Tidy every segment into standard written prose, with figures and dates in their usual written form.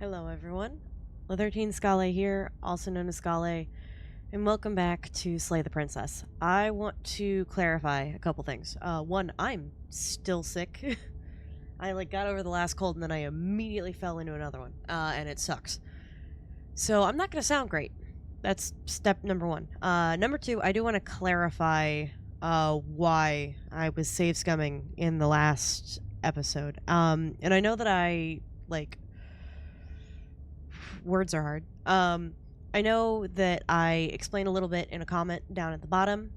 Hello everyone, Le13 Scale here, also known as Scale, and welcome back to Slay the Princess. I want to clarify a couple things. One, I'm still sick. I got over the last cold and then I immediately fell into another one, and it sucks. So I'm not going to sound great. That's step number one. Number two, I do want to clarify why I was save scumming in the last episode. And I know that words are hard. I know that I explained a little bit in a comment down at the bottom,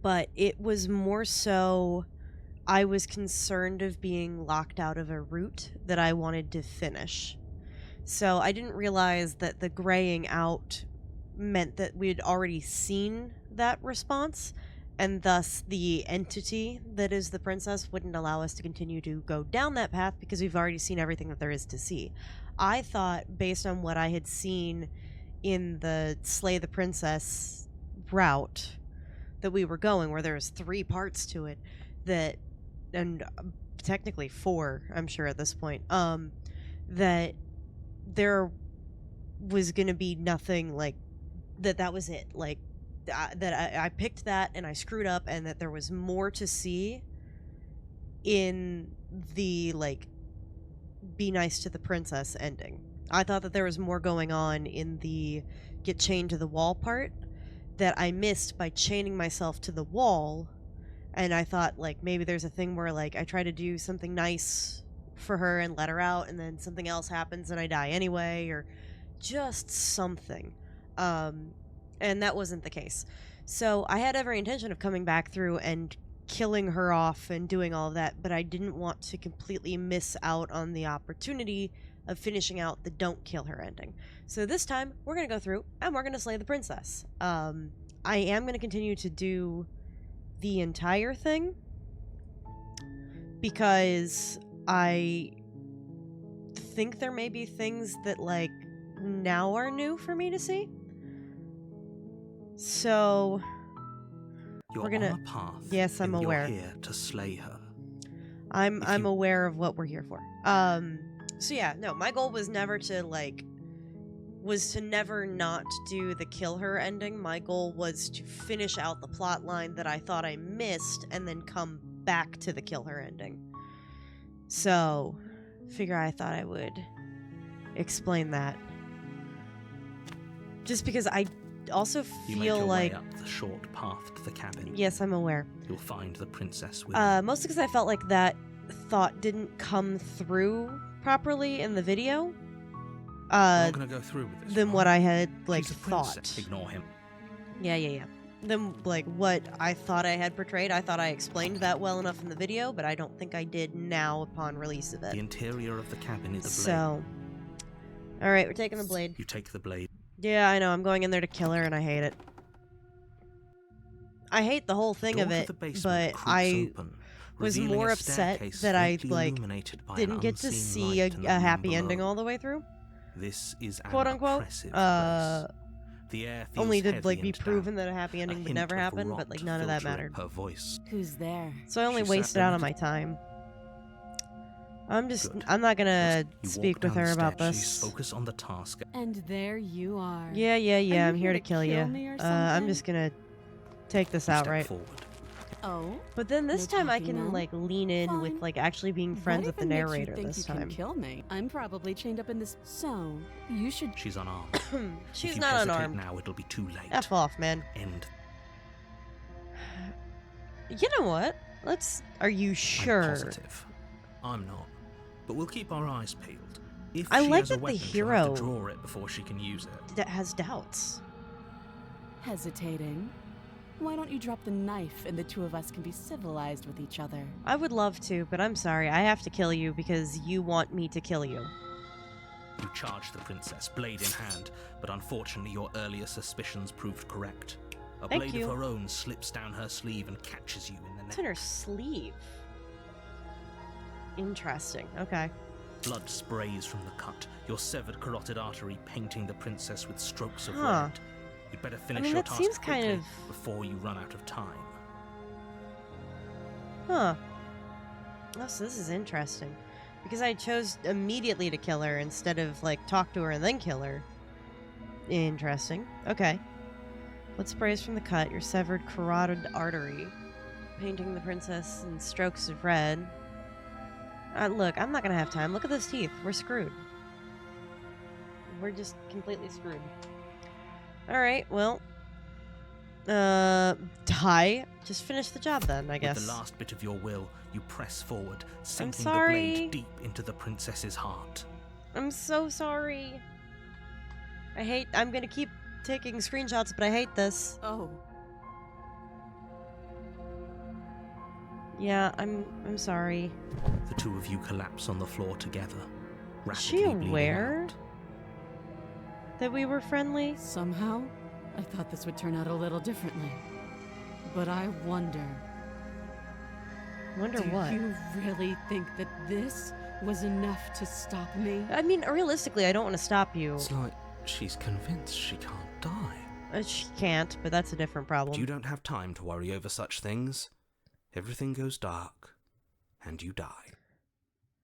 but it was more so I was concerned of being locked out of a route that I wanted to finish. So I didn't realize that the graying out meant that we had already seen that response, and thus the entity that is the princess wouldn't allow us to continue to go down that path because we've already seen everything that there is to see. I thought, based on what I had seen in the Slay the Princess route that we were going, where there was 3 parts to it, and technically 4, I'm sure at this point, that there was going to be nothing that was it. That I picked that and I screwed up, and that there was more to see in the be nice to the princess ending. I thought that there was more going on in the get chained to the wall part that I missed by chaining myself to the wall, and I thought maybe there's a thing where I try to do something nice for her and let her out, and then something else happens and I die anyway, or just something. And that wasn't the case. So I had every intention of coming back through and killing her off and doing all of that, but I didn't want to completely miss out on the opportunity of finishing out the don't kill her ending. So this time, we're going to go through and we're going to slay the princess. I am going to continue to do the entire thing because I think there may be things that now are new for me to see. So You're on a path. Yes, I'm aware. You're here to slay her. I'm aware of what we're here for. So yeah, no, my goal was never to was to never not do the kill her ending. My goal was to finish out the plot line that I thought I missed and then come back to the kill her ending. So, I thought I would explain that. Just because I also feel you made your way up the short path to the cabin. Yes, I'm aware. You'll find the princess with mostly because I felt like that thought didn't come through properly in the video. I'm gonna go through with this. Than what I had She's a thought. princess. Ignore him. Yeah. Then what I thought I had portrayed, I thought I explained that well enough in the video, but I don't think I did now upon release of it. The interior of the cabin is the blade. So, all right, we're taking the blade. You take the blade. Yeah, I know. I'm going in there to kill her, and I hate it. I hate the whole thing of it, but I was more upset that I didn't get to see a happy ending all the way through. This is quote unquote. The air feels only to heavy be and proven damp. that a happy ending A would hint never of happen, rot but none of that mattered. filtering her voice. Who's there? So I only She wasted sat out down on my again. time. Good. I'm not gonna You speak walk with down her the about steps, this. Focus on the task. And there you are. Yeah, you I'm here here to to kill you. kill me or I'm something? just gonna take this You out, step right? forward. Oh? But then this No time I talking can now? lean in with Fine. actually being friends with What the even makes narrator you think this you time. Can kill me. I'm probably chained up in this. So you should. She's unarmed. She's if you not hesitate unarmed. now, it'll be too late. F off, man. End. You know what? Are you sure? I'm positive. I'm not. But we'll keep our eyes peeled. If I she like has a that the weapon, she'll hero- have to draw it before she can use it. That has doubts. Hesitating. Why don't you drop the knife and the two of us can be civilized with each other? I would love to, but I'm sorry. I have to kill you because you want me to kill you. You charge the princess, blade in hand, but unfortunately your earlier suspicions proved correct. A Thank blade you. of her own slips down her sleeve and catches you in the It's neck. in her sleeve. Interesting. Okay. Blood sprays from the cut, your severed carotid artery painting the princess with strokes of Huh. red. You'd better finish mean, your that task seems quickly kind of- before you run out of time. Huh. Oh, so this is interesting. Because I chose immediately to kill her instead of, like, talk to her and then kill her. Interesting. Okay. What sprays from the cut? Your severed carotid artery. Painting the princess in strokes of red. Look, I'm not gonna have time. Look at those teeth. We're screwed. We're just completely screwed. Alright, well. Die. Just finish the job then, I guess. With the last bit of your will, you press forward, sinking the sorry. blade deep into the princess's heart. I'm so sorry. I'm gonna keep taking screenshots, but I hate this. Oh, Yeah, I'm sorry. The two of you collapse on the floor together, Is she rapidly bleeding aware out. that we were friendly? somehow I thought this would turn out a little differently. But I wonder. Wonder Do what? you really think that this was enough to stop me? I mean, realistically, I don't want to stop you. It's like she's convinced she can't die. She can't, but that's a different problem. You don't have time to worry over such things. Everything goes dark, and you die.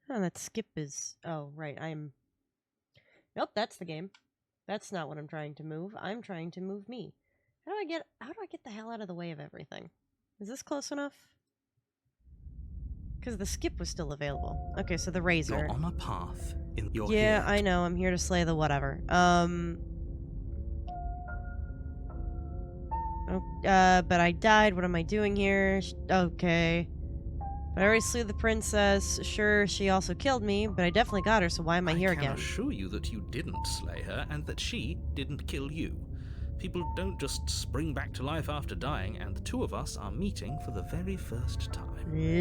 Oh, that skip is... Oh, right, Nope, that's the game. That's not what I'm trying to move. I'm trying to move me. How do I get the hell out of the way of everything? Is this close enough? Because the skip was still available. Okay, so the razor. You're on a path. You're Yeah, here. I know. I'm here to slay the whatever. But I died. What am I doing here? Okay. But I already slew the princess. Sure, she also killed me, but I definitely got her, so why am I here can again? assure you that you didn't slay her, and that she didn't kill you. People don't just spring back to life after dying, and the two of us are meeting for the very first time.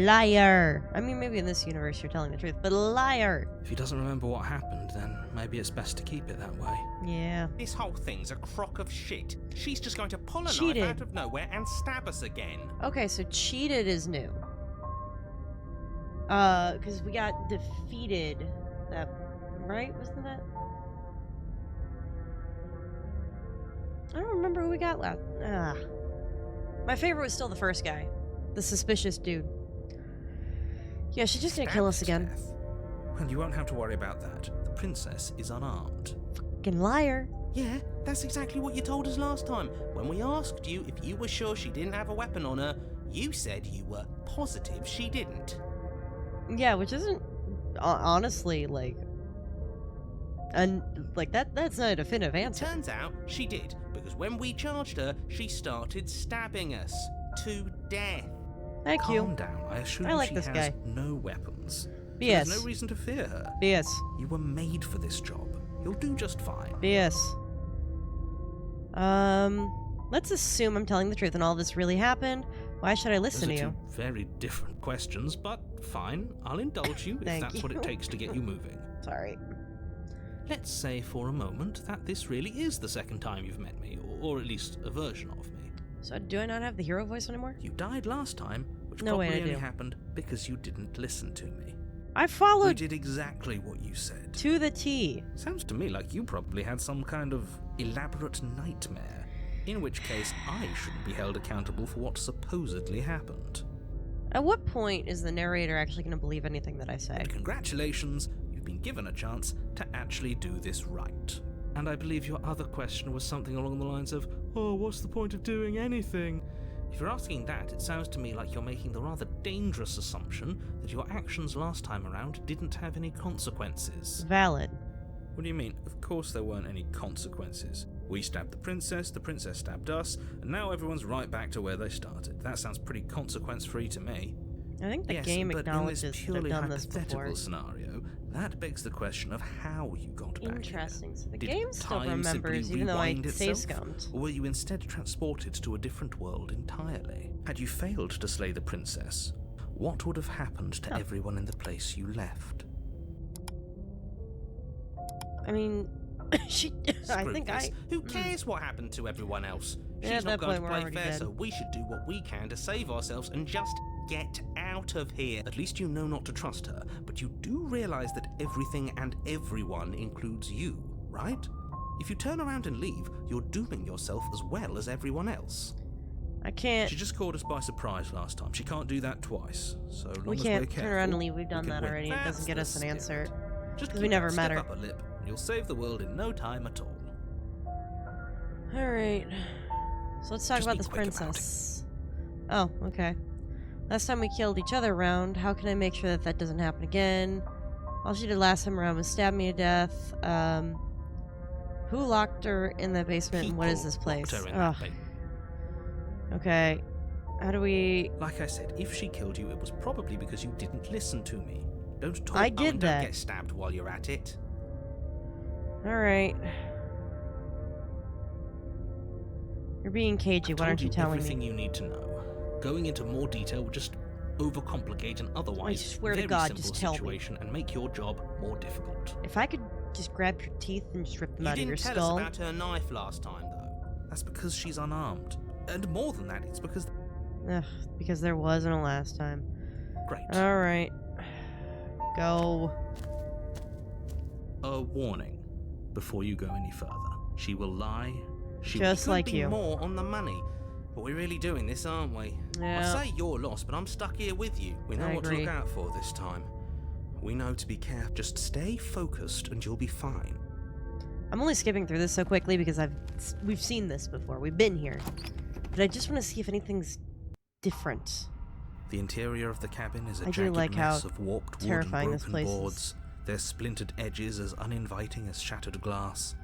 Liar! I mean, maybe in this universe you're telling the truth, but liar! If he doesn't remember what happened, then maybe it's best to keep it that way. Yeah. This whole thing's a crock of shit. She's just going to pull a Cheated. knife out of nowhere and stab us again. Okay, so cheated is new. Because we got defeated. That, right? Wasn't that? I don't remember who we got last. My favorite was still the first guy. The suspicious dude. Yeah, she's just gonna kill us again. Stabbed to death. Well, you won't have to worry about that. The princess is unarmed. Fucking liar. Yeah, that's exactly what you told us last time. When we asked you if you were sure she didn't have a weapon on her, you said you were positive she didn't. Yeah, which isn't honestly like that's not a definitive answer. Turns out she did, because when we charged her, she started stabbing us to death. Thank Calm you. down. I assure I you like she this has guy. no weapons. So BS. there's no reason to fear her. BS. You were made for this job. You'll do just fine. BS. Let's assume I'm telling the truth and all this really happened. Why should I listen to Those are you? two very different questions, but fine. I'll indulge you if Thank that's what you. it takes to get you moving. Sorry. Let's say for a moment that this really is the second time you've met me, or at least a version of me. So do I not have the hero voice anymore? You died last time, which No way probably I only do. happened because you didn't listen to me. I You followed did exactly what you said. to the T. Sounds to me like you probably had some kind of elaborate nightmare, in which case I shouldn't be held accountable for what supposedly happened. At what point is the narrator actually going to believe anything that I say? But congratulations, you've been given a chance to actually do this right. And I believe your other question was something along the lines of, oh, what's the point of doing anything? If you're asking that, it sounds to me like you're making the rather dangerous assumption that your actions last time around didn't have any consequences. Valid. What do you mean? Of course there weren't any consequences. We stabbed the princess stabbed us, and now everyone's right back to where they started. That sounds pretty consequence-free to me. I think the Yes, game but acknowledges in this that I've purely done this hypothetical before. scenario, that begs the question of how you got back Interesting. So the Did game still time simply remembers, even though I rewind save itself? scummed. Or were you instead transported to a different world entirely? Had you failed to slay the princess, what would have happened to Huh. everyone in the place you left? I mean, she. I Screw think this. I. Who cares what happened to everyone else? Yeah, at She's that not going point, to we're play already fair, dead. so we should do what we can to save ourselves and just get out of here. At least you know not to trust her, but you do realize that everything and everyone includes you, right? If you turn around and leave, you're dooming yourself as well as everyone else. I can't. She just caught us by surprise last time. She can't do that twice. So long We as can't we're careful, turn around and leave. We've we done can that win. already. It doesn't get That's us an the answer. spirit. Just 'Cause keep we never that met stiff her. upper lip, and you'll save the world in no time at all. Alright. So let's talk Just about be this quick about it. princess. Oh, okay. Last time we killed each other around, how can I make sure that that doesn't happen again? All she did last time around was stab me to death. Who locked her in the basement and what is this People locked place? her in that Ugh. bait. Okay. How do we... Like I said, if she killed you, it was probably because you didn't listen to me. Don't talk. I and did don't that. get stabbed while you're at it. Alright. You're being cagey. I've What aren't told you telling everything me? you need to know. Going into more detail would just overcomplicate an otherwise swear to very God, simple just tell me. situation and make your job more difficult. If I could just grab your teeth and just rip them You out of your didn't tell skull... us about her knife last time, though. That's because she's unarmed. And more than that, it's because... Ugh, because there wasn't a last time. Great. Alright. Go. A warning before you go any further. She will lie. She Just Could like be you. more on the money. But we're really doing this, aren't we? Yeah. I say you're lost, but I'm stuck here with you. We know I what to agree. look out for this time. We know to be careful. Just stay focused and you'll be fine. I'm only skipping through this so quickly because we've seen this before. We've been here. But I just want to see if anything's different. The interior of the cabin is a I do jagged like how mess of warped wood and terrifying this broken place is. boards, their splintered edges as uninviting as shattered glass.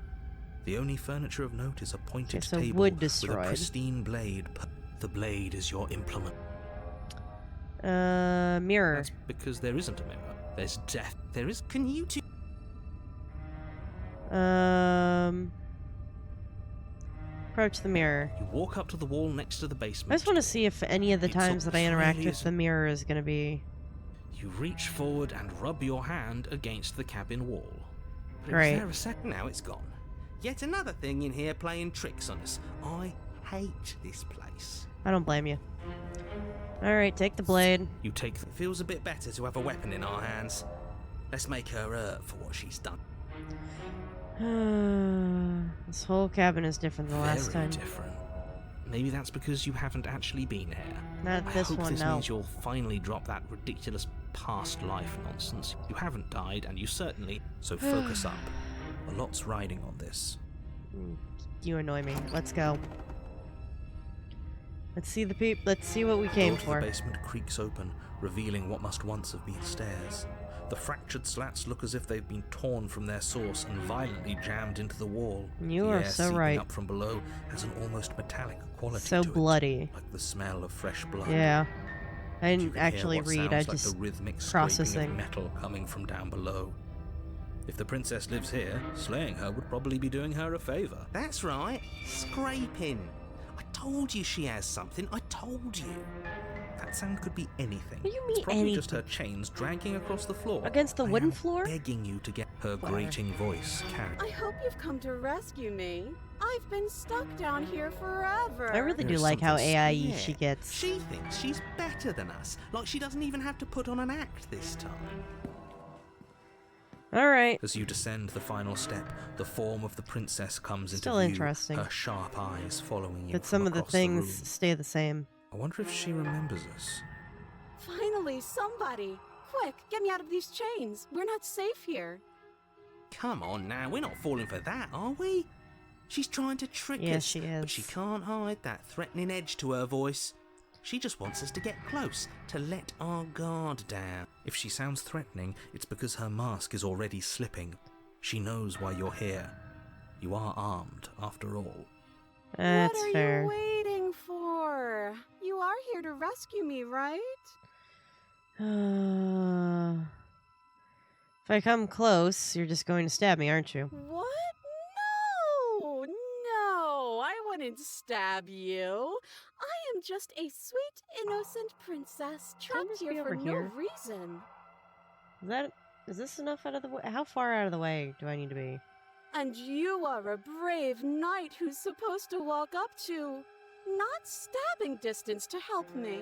The only furniture of note is a pointed Okay, so table wood with destroyed. a pristine blade. The blade is your implement. Mirror. That's because there isn't a mirror. There's death. There is... Can you two... Approach the mirror. You walk up to the wall next to the basement. I just want to see if any of the It's times that I really interact with isn't. the mirror is going to be... You reach forward and rub your hand against the cabin wall. But Great. it was there a second, now it's gone. Yet another thing in here playing tricks on us. I hate this place. I don't blame you. Alright, take the blade. You take the... It feels a bit better to have a weapon in our hands. Let's make her hurt for what she's done. This whole cabin is different than last Very time. different. Maybe that's because you haven't actually been here. Not I this hope one, this no. means you'll finally drop that ridiculous past life nonsense. You haven't died, and you certainly... So focus up. A lot's riding on this. You annoy me. Let's go. Let's see the Let's see what we came The door to for. the basement creaks open, revealing what must once have been stairs. The fractured slats look as if they've been torn from their source and violently jammed into the wall. You the are air so seeping right. up from below has an almost metallic quality So to bloody. it, like the smell of fresh blood. Yeah. I You didn't can actually hear what read, sounds I like just... the rhythmic scraping processing. of metal coming from down below. If the princess lives here, slaying her would probably be doing her a favor. That's right, scraping. I told you she has something, I told you. That sound could be anything. What do you It's mean probably just her anything? chains dragging across the floor. Against the I wooden am floor? begging you to get her Whatever. grating voice carried. I hope you've come to rescue me. I've been stuck down here forever. I really do There's like how something AIE Yeah, she gets. She thinks she's better than us, like she doesn't even have to put on an act this time. Alright. As you descend the final step, the form of the princess comes Still into view, interesting. her sharp eyes following you But from some of the across things room. stay the same. I wonder if she remembers us. Finally, somebody. Quick, get me out of these chains. We're not safe here. Come on now, we're not falling for that, are we? She's trying to trick Yes, us, she but she is. can't hide that threatening edge to her voice. She just wants us to get close, to let our guard down. If she sounds threatening, it's because her mask is already slipping. She knows why you're here. You are armed, after all. That's what are fair. you waiting for? You are here to rescue me, right? If I come close, you're just going to stab me, aren't you? What? No, I wouldn't stab you. I am just a sweet, innocent princess trapped just be here for over no here? reason. Is this enough out of the way? How far out of the way do I need to be? And you are a brave knight who's supposed to walk up to, not stabbing distance to help me.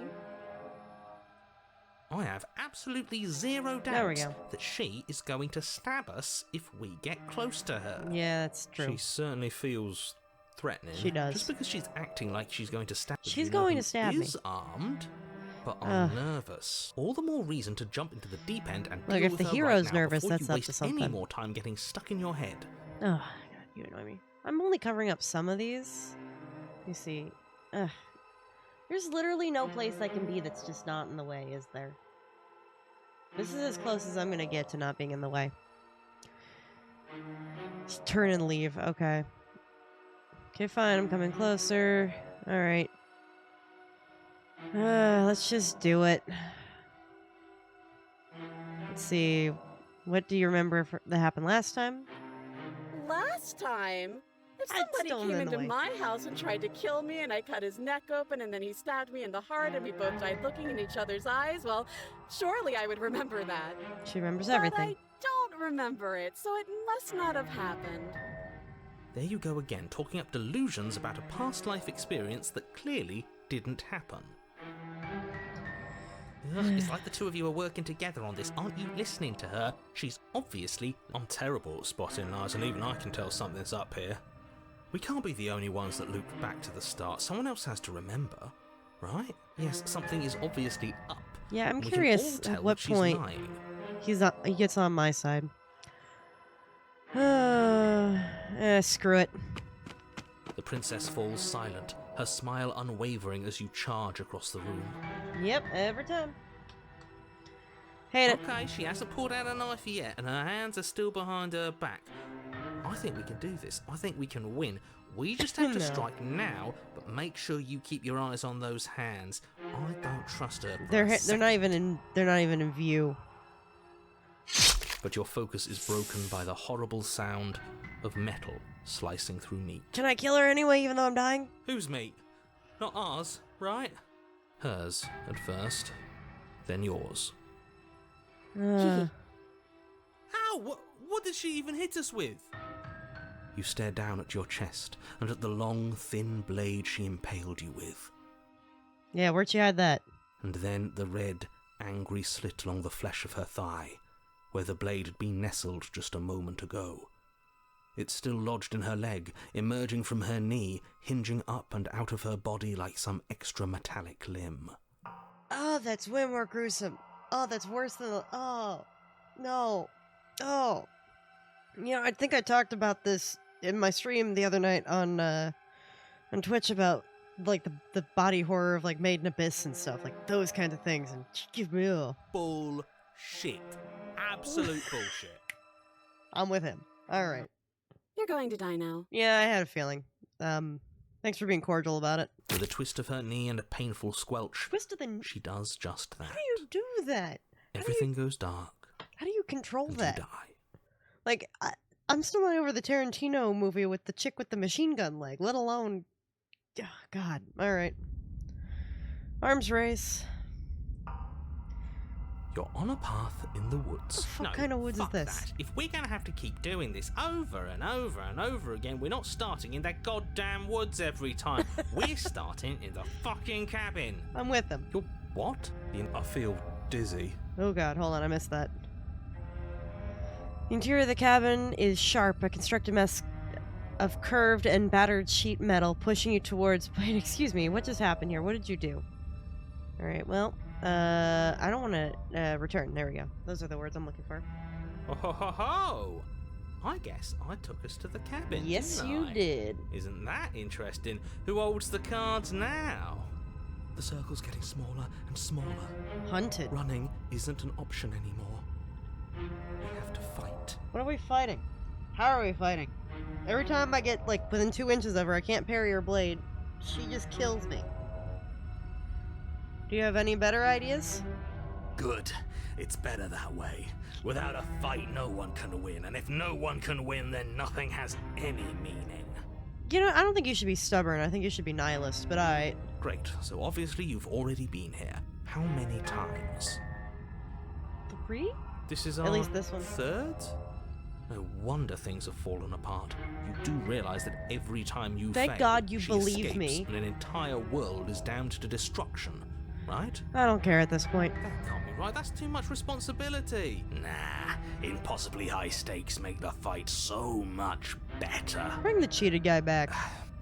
I have absolutely zero There we doubt go. that she is going to stab us if we get close to her. Yeah, that's true. She certainly feels threatening. She does. Just because she's acting like she's going to stab you. She's You know going who to stab me. is armed, but Ugh. I'm nervous. All the more reason to jump into the deep end and Look, deal if with the her hero's right now nervous, before that's you up to waste any something. more time getting stuck in your head. Oh, God, you annoy me. I'm only covering up some of these. You see. Ugh. There's literally no place I can be that's just not in the way, is there? This is as close as I'm gonna get to not being in the way. Just turn and leave. Okay. Okay, fine. I'm coming closer. Alright. Let's just do it. Let's see. What do you remember that happened last time? Last time, if I somebody still am came in the into way. my house and tried to kill me and I cut his neck open and then he stabbed me in the heart and we both died looking in each other's eyes, well, surely I would remember that. She remembers But everything. I don't remember it, so it must not have happened. There you go again, talking up delusions about a past life experience that clearly didn't happen. Ugh, it's like the two of you are working together on this. Aren't you listening to her? She's obviously... I'm terrible at spotting lies, and even I can tell something's up here. We can't be the only ones that looped back to the start. Someone else has to remember, right? Yes, something is obviously up. Yeah, I'm We can curious all tell at what that she's point lying. he gets on my side. Screw it. The princess falls silent, her smile unwavering as you charge across the room. Yep, every time. Hate it. Okay, she hasn't pulled out a knife yet, and her hands are still behind her back. I think we can do this. I think we can win. We just have to No. strike now, but make sure you keep your eyes on those hands. I don't trust her. for a They're second. not even in view. But your focus is broken by the horrible sound of metal slicing through meat. Can I kill her anyway, even though I'm dying? Whose meat? Not ours, right? Hers at first, then yours. Uh, How? What did she even hit us with? You stare down at your chest and at the long, thin blade she impaled you with. yeah, where'd she hide that? And then the red, angry slit along the flesh of her thigh, where the blade had been nestled just a moment ago. It's still lodged in her leg, emerging from her knee, hinging up and out of her body like some extra metallic limb. Oh, that's way more gruesome. Oh, that's worse than oh, no, oh. You know, I think I talked about this in my stream the other night on Twitch about like the body horror of like Made in Abyss and stuff, like those kinds of things, and give me a... Bullshit. Absolute bullshit. I'm with him. All right. You're going to die now. Yeah, I had a feeling. Thanks for being cordial about it. With a twist of her knee and a painful squelch, Twist of the... she does just that. How do you do that? Everything goes dark, How do you control and that? you die. Like, I'm still not over the Tarantino movie with the chick with the machine gun leg, let alone... Oh, God. All right. Arms race. You're on a path in the woods. What the fuck kind of woods is fuck this? That. If we're gonna have to keep doing this over and over and over again, we're not starting in that goddamn woods every time. We're starting in the fucking cabin. I'm with him. You're what? I feel dizzy. Oh God, hold on, I missed that. The interior of the cabin is sharp, a constructed mess of curved and battered sheet metal pushing you towards... Wait, excuse me, what just happened here? What did you do? Alright, well, I don't want to return. There we go. Those are the words I'm looking for. Oh ho ho ho! I guess I took us to the cabin. Yes, didn't you I? did. Isn't that interesting? Who holds the cards now? The circle's getting smaller and smaller. Hunted. Running isn't an option anymore. We have to fight. What are we fighting? How are we fighting? Every time I get, like, within 2 inches of her, I can't parry her blade. She just kills me. Do you have any better ideas? Good. It's better that way. Without a fight, no one can win. And if no one can win, then nothing has any meaning. You know, I don't think you should be stubborn. I think you should be nihilist, but alright. Great. So obviously you've already been here. How many times? 3? This is At our least this one. third? No wonder things have fallen apart. You do realize that every time you Thank fail, God you she believe escapes, me. and an entire world is damned to destruction, right? I don't care at this point. That can't be right. That's too much responsibility. Nah, impossibly high stakes make the fight so much better. Bring the cheated guy back.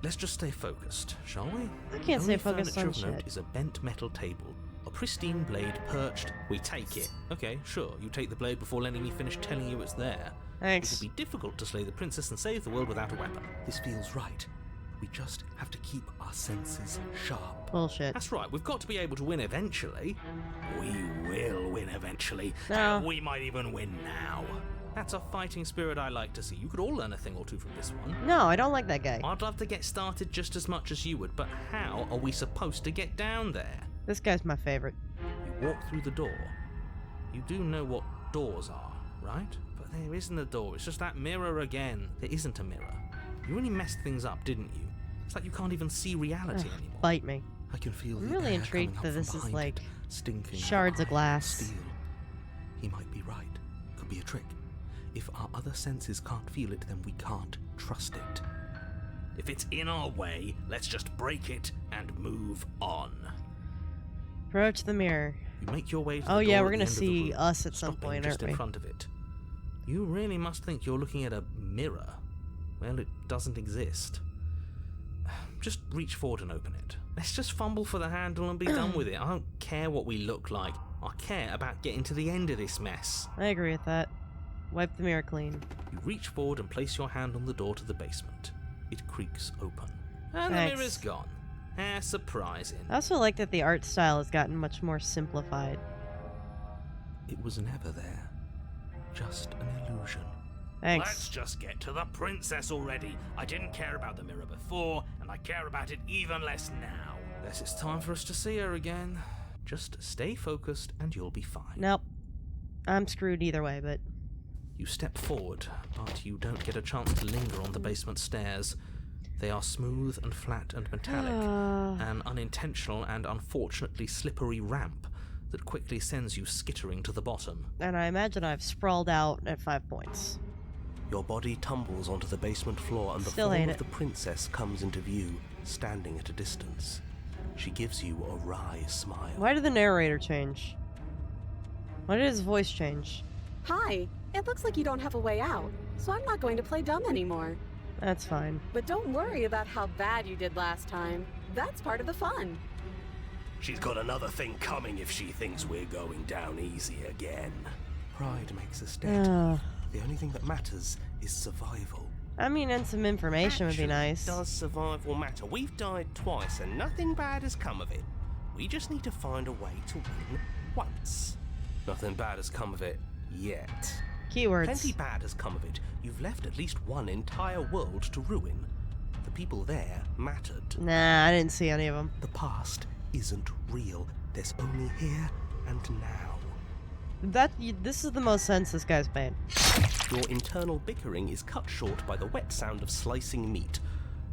let's just stay focused, shall we? I can't Only stay focused furniture on of shit. note is a bent metal table, a pristine blade perched. We take it. Okay, sure, you take the blade before letting me finish telling you it's there. It Thanks. will be difficult to slay the princess and save the world without a weapon. This feels right. We just have to keep our senses sharp. Bullshit. That's right, we've got to be able to win eventually. We will win eventually. No. We might even win now. That's a fighting spirit I like to see. You could all learn a thing or two from this one. No, I don't like that guy. I'd love to get started just as much as you would, but how are we supposed to get down there? This guy's my favorite. You walk through the door. You do know what doors are, right? But there isn't a door, it's just that mirror again. There isn't a mirror. You really messed things up, didn't you? It's like you can't even see reality Ugh, anymore. bite me. I can feel I'm the really air intrigued coming that up this from is behind like it, stinking shards of iron, glass. Steel. He might be right. Could be a trick. If our other senses can't feel it, then we can't trust it. If it's in our way, let's just break it and move on. Approach the mirror. You make your way to the Oh door yeah, at we're the gonna end of the see room, us at some stopping point, just aren't in we? front of it. You really must think you're looking at a mirror. Well, it doesn't exist. Just reach forward and open it. Let's just fumble for the handle and be done with it. I don't care what we look like. I care about getting to the end of this mess. I agree with that. Wipe the mirror clean. You reach forward and place your hand on the door to the basement. It creaks open. And Thanks. the mirror's gone. How surprising. I also like that the art style has gotten much more simplified. It was never there. Just an illusion. Thanks. Let's just get to the princess already. I didn't care about the mirror before, and I care about it even less now. Guess it's time for us to see her again. Just stay focused and you'll be fine. Nope. I'm screwed either way, but You step forward, but you don't get a chance to linger on the basement stairs. They are smooth and flat and metallic, an unintentional and unfortunately slippery ramp that quickly sends you skittering to the bottom. and I imagine I've sprawled out at 5 points. Your body tumbles onto the basement floor and the Still form hate of it. the princess comes into view, standing at a distance. She gives you a wry smile. Why did the narrator change? Why did his voice change? Hi, it looks like you don't have a way out, so I'm not going to play dumb anymore. That's fine. But don't worry about how bad you did last time. That's part of the fun. She's got another thing coming if she thinks we're going down easy again. Pride makes us dead. The only thing that matters is survival. I mean, and some information would be Actually, nice. Does survival matter? We've died twice and nothing bad has come of it. We just need to find a way to win once. Nothing bad has come of it yet. Keywords. Plenty bad has come of it. You've left at least one entire world to ruin. The people there mattered. Nah, I didn't see any of them. The past isn't real. There's only here and now. This is the most sense this guy's made. Your internal bickering is cut short by the wet sound of slicing meat.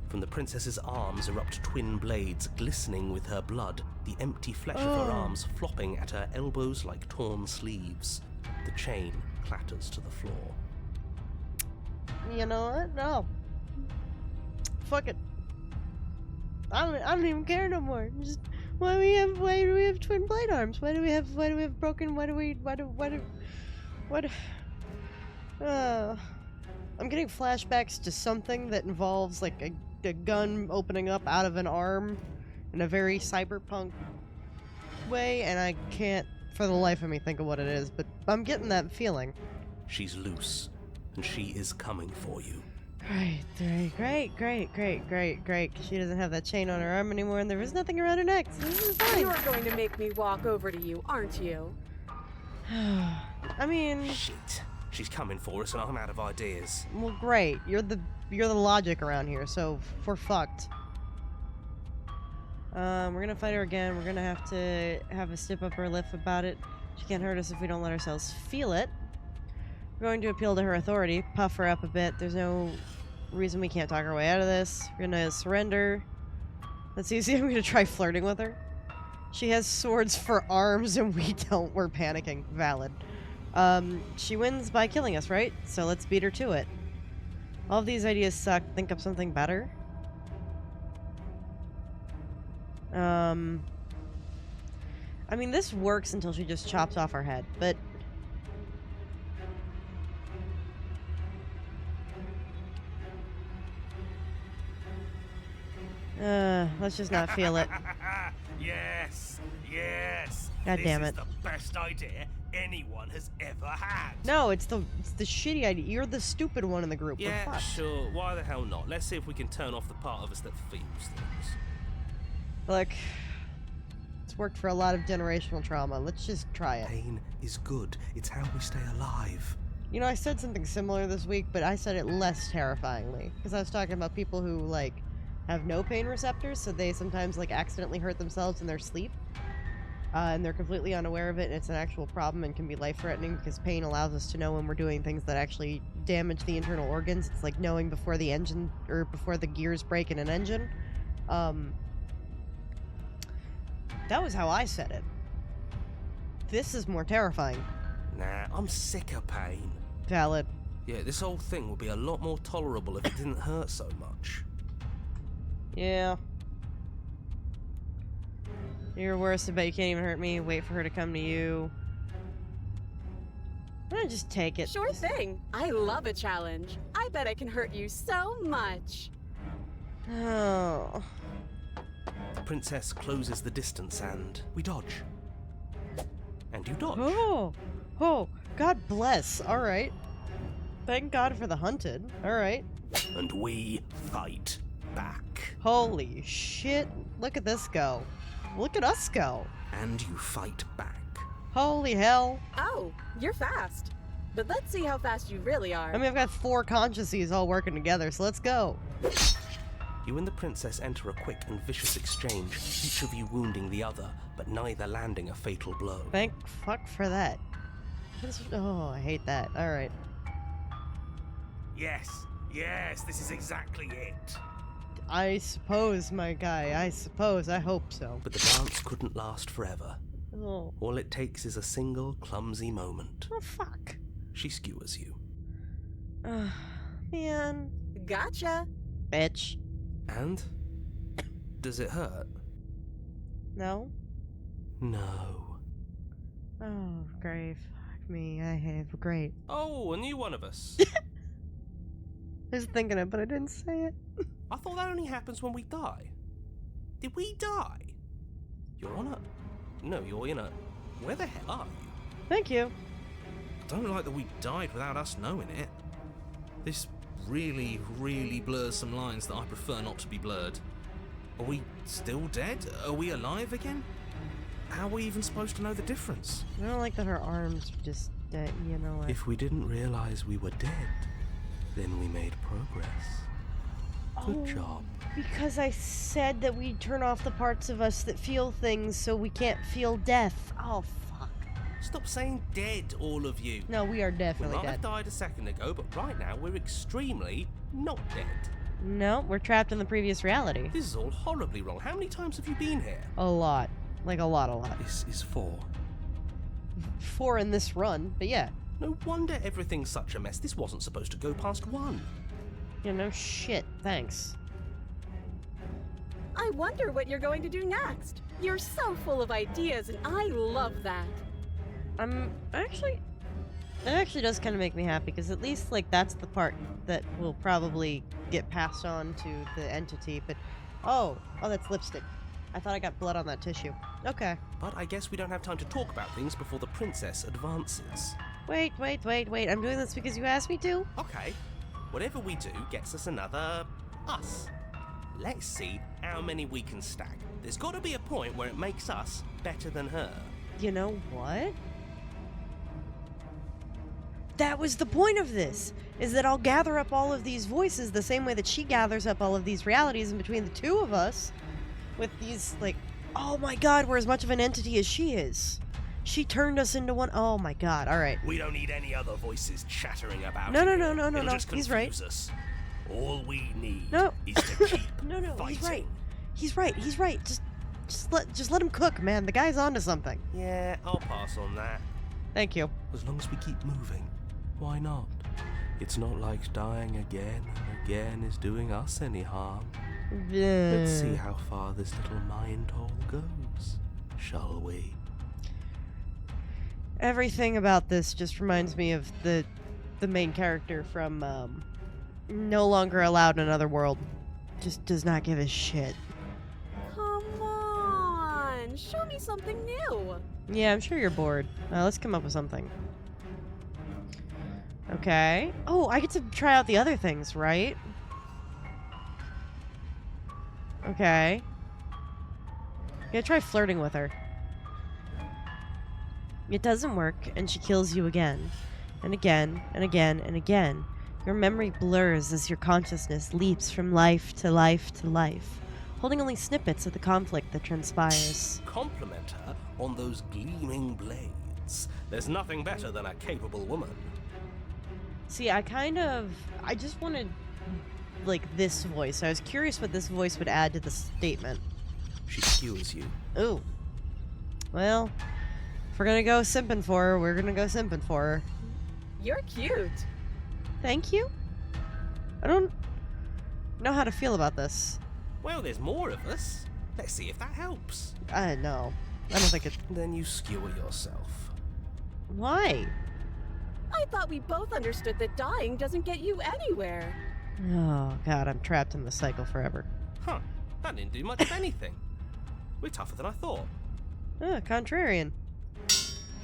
From the princess's arms erupt twin blades glistening with her blood, the empty flesh of her arms flopping at her elbows like torn sleeves. The chain clatters to the floor. You know what? No. Fuck it. I don't even care no more. Just why do we have twin blade arms? Why do we have broken? I'm getting flashbacks to something that involves like a gun opening up out of an arm in a very cyberpunk way, and I can't for the life of me think of what it is, but I'm getting that feeling. She's loose, and she is coming for you. Great. She doesn't have that chain on her arm anymore, and there is nothing around her neck. So this is fine. You're going to make me walk over to you, aren't you? I mean, Shit. She's coming for us, and I'm out of ideas. well, great. You're the logic around here, so we're fucked. We're gonna fight her again. We're gonna have to have a step up her lip about it. She can't hurt us if we don't let ourselves feel it. We're going to appeal to her authority, puff her up a bit. There's no reason we can't talk our way out of this. We're gonna surrender. That's easy. I'm gonna try flirting with her. She has swords for arms and we don't. We're panicking. Valid. She wins by killing us, right? So let's beat her to it. All of these ideas suck. Think up something better. I mean, this works until she just chops off our head, but... Let's just not feel it. Yes, yes. God damn This it. is the best idea anyone has ever had. No, it's the shitty idea. You're the stupid one in the group. We're Yeah, fucked. sure. Why the hell not? Let's see if we can turn off the part of us that feels things. Look, it's worked for a lot of generational trauma. Let's just try it. Pain is good. It's how we stay alive. You know, I said something similar this week, but I said it less terrifyingly. Because I was talking about people who, like, have no pain receptors, so they sometimes, like, accidentally hurt themselves in their sleep. And they're completely unaware of it, and it's an actual problem and can be life-threatening because pain allows us to know when we're doing things that actually damage the internal organs. It's like knowing before the engine, or before the gears break in an engine. That was how I said it. This is more terrifying. Nah, I'm sick of pain. Valid. Yeah, this whole thing would be a lot more tolerable if it didn't hurt so much. Yeah. You're worse, I bet you can't even hurt me. Wait for her to come to you. I'm gonna just take it. Sure thing. I love a challenge. I bet I can hurt you so much. Oh. The princess closes the distance and we dodge. And you dodge. Oh. Oh. God bless. Alright. Thank God for the hunted. Alright. And we fight back. Holy shit. Look at this go. Look at us go. And you fight back. Holy hell. Oh, you're fast. But let's see how fast you really are. I mean, I've got 4 consciouses all working together, so let's go. You and the princess enter a quick and vicious exchange, each of you wounding the other, but neither landing a fatal blow. Thank fuck for that. Oh, I hate that. Alright. Yes, yes, this is exactly it. I suppose, my guy. I suppose. I hope so. But the dance couldn't last forever. Oh. All it takes is a single clumsy moment. Oh, fuck. She skewers you. Man. Gotcha. Bitch. And? Does it hurt? No? No. Oh, great. Fuck me. I have great. Oh, a new one of us. I was thinking it, but I didn't say it. I thought that only happens when we die. Did we die? You're on a... No, you're in a... Where the hell are you? Thank you. I don't like that we died without us knowing it. This really, really blurs some lines that I prefer not to be blurred. Are we still dead? Are we alive again? How are we even supposed to know the difference? I don't like that her arms are just dead, you know what? If we didn't realize we were dead, then we made progress. Good job. Because I said that we'd turn off the parts of us that feel things so we can't feel death. Oh, fuck. Stop saying dead, all of you. No, we are We definitely might have dead. died a second ago, but right now we're extremely not dead. No, we're trapped in the previous reality. This is all horribly wrong. How many times have you been here? A lot. Like a lot. This is 4. 4 in this run, but yeah. No wonder everything's such a mess. This wasn't supposed to go past 1. You know, shit. Thanks. I wonder what you're going to do next. You're so full of ideas, and I love that. It actually does kind of make me happy, because at least, like, that's the part that will probably get passed on to the entity, but... Oh, that's lipstick. I thought I got blood on that tissue. Okay. But I guess we don't have time to talk about things before the princess advances. Wait. I'm doing this because you asked me to? Okay, whatever we do gets us another us. Let's see how many we can stack. There's got to be a point where it makes us better than her. You know what? That was the point of this, is that I'll gather up all of these voices the same way that she gathers up all of these realities, and between the two of us, with these, like, oh my god, we're as much of an entity as she is. She turned us into one. Oh my god, alright. We don't need any other voices chattering about No, it. no, It'll just he's right. confuse us. All we need No. is to keep No, fighting. he's right. He's right. Just let him cook, man. The guy's onto something. Yeah, I'll pass on that. Thank you. As long as we keep moving, why not? It's not like dying again and again is doing us any harm. Let's see how far this little mind hole goes, shall we? Everything about this just reminds me of the main character from No Longer Allowed in Another World. Just does not give a shit. something new. Yeah, I'm sure you're bored. Let's come up with something. Okay. Oh, I get to try out the other things, right? Okay. Yeah, try flirting with her. It doesn't work, and she kills you again. And again, and again, and again. Your memory blurs as your consciousness leaps from life to life to life, holding only snippets of the conflict that transpires. Compliment her on those gleaming blades. There's nothing better than a capable woman. See, I just wanted, like, this voice. I was curious what this voice would add to the statement. She skewers you. Ooh. Well, if we're gonna go simping for her, we're gonna go simping for her. You're cute. Thank you? I don't know how to feel about this. Well, there's more of us. Let's see if that helps. No. I don't think it... Then you skewer yourself. Why? I thought we both understood that dying doesn't get you anywhere. Oh, God, I'm trapped in the cycle forever. Huh. That didn't do much of anything. We're tougher than I thought. Contrarian.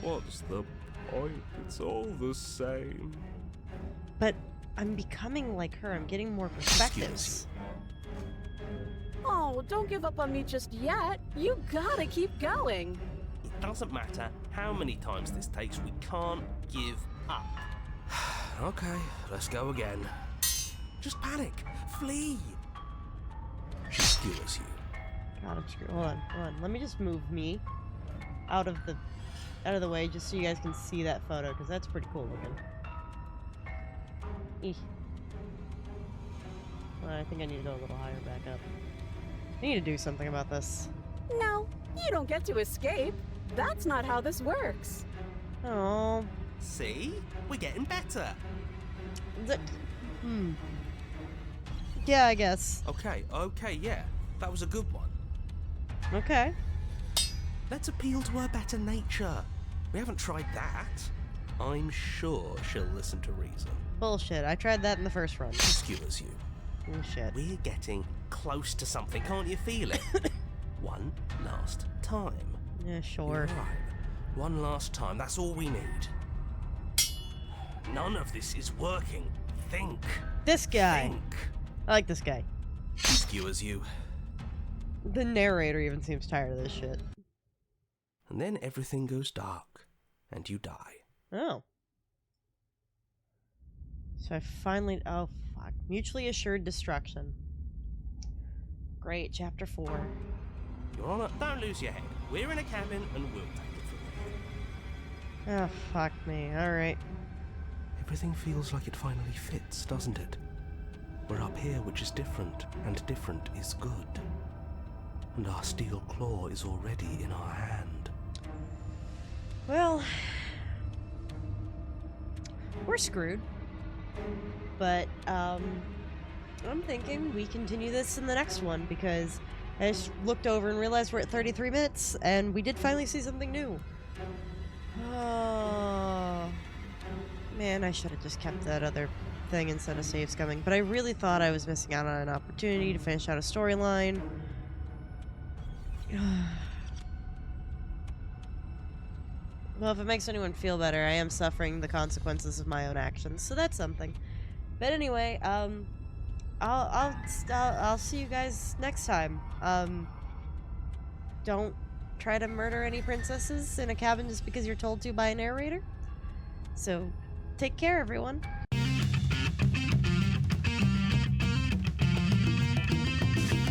What's the point? It's all the same. But I'm becoming like her. I'm getting more perspectives. Oh, don't give up on me just yet. You gotta keep going. It doesn't matter how many times this takes, we can't give up. Okay, let's go again. Just panic. Flee. She skewers you. God, I'm screwed. Hold on. Let me just move me out of the way just so you guys can see that photo, because that's pretty cool looking. Eeh. Well, I think I need to go a little higher back up. I need to do something about this. No, you don't get to escape. That's not how this works. Oh. See? We're getting better. Yeah, I guess. Okay, yeah. That was a good one. Okay. Let's appeal to her better nature. We haven't tried that. I'm sure she'll listen to reason. Bullshit. I tried that in the first run. She skewers you. Oh, shit. We're getting close to something, can't you feel it? One last time. Yeah, sure. You're right. One last time, that's all we need. None of this is working. Think. This guy. Think. I like this guy. She skewers you. The narrator even seems tired of this shit. And then everything goes dark, and you die. Oh. So I finally... Oh, fuck. Mutually assured destruction. Great, chapter 4. Your Honor, don't lose your head. We're in a cabin, and we'll take it from here. Oh, fuck me. Alright. Everything feels like it finally fits, doesn't it? We're up here, which is different, and different is good. And our steel claw is already in our hand. Well... We're screwed. But, I'm thinking we continue this in the next one, because I just looked over and realized we're at 33 minutes, and we did finally see something new. Oh... Man, I should have just kept that other thing instead of saves coming. But I really thought I was missing out on an opportunity to finish out a storyline. Well, if it makes anyone feel better, I am suffering the consequences of my own actions, so that's something. But anyway, I'll see you guys next time. Don't try to murder any princesses in a cabin just because you're told to by a narrator. So, take care, everyone.